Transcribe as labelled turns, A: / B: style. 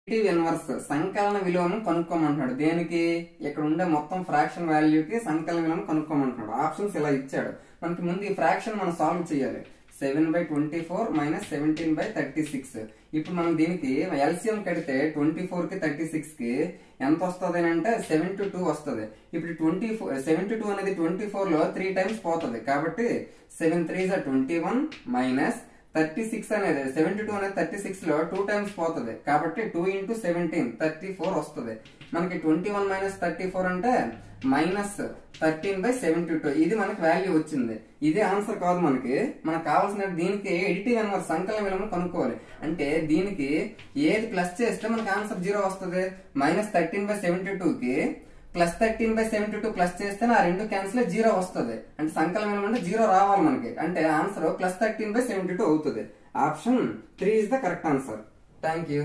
A: Additive inverse సంకలన విలువను కనుక్కోమంటున్నాడు. దేనికి? ఇక్కడ ఉండే మొత్తం ఫ్రాక్షన్ వాల్యూకి సంకలన విలువను కనుక్కోమంటున్నాడు. ఆప్షన్స్ ఇలా ఇచ్చాడు. మనకి ముందు ఈ ఫ్రాక్షన్ మనం సాల్వ్ చేయాలి. 7/24 మైనస్ 17/36. ఇప్పుడు మనం దీనికి ఎల్సిఎం కడితే 24 కి 36 కి ఎంత వస్తుంది అంటే 72 వస్తుంది. ఇప్పుడు 72 అనేది 24 లో 3 టైమ్స్ పోతుంది కాబట్టి 7 3 21 మైనస్ 36 అనేది 72 అనేది 36 లో 2 టైమ్స్ పోతుంది కాబట్టి 2 × 17 34 వస్తుంది. మనకి 21 మైనస్ 34 అంటే మైనస్ 13/72. ఇది మనకి వాల్యూ వచ్చింది. ఇదే ఆన్సర్ కాదు. మనకు కావాల్సిన దీనికి ఎడిటివ్ ఇన్వర్స్ సంకలన విలువను కనుక్కోవాలి. అంటే దీనికి ఏది ప్లస్ చేస్తే మనకి ఆన్సర్ 0 వస్తుంది. మైనస్ 13/72 కి ప్లస్ 13/72 ప్లస్ చేస్తే ఆ రెండు క్యాన్సిల్ 0 వస్తుంది. అంటే సంకలనం ఏమంటే 0 రావాలి మనకి. అంటే ఆన్సర్ ప్లస్ 13/72 అవుతుంది. Option 3 is the correct answer. Thank you.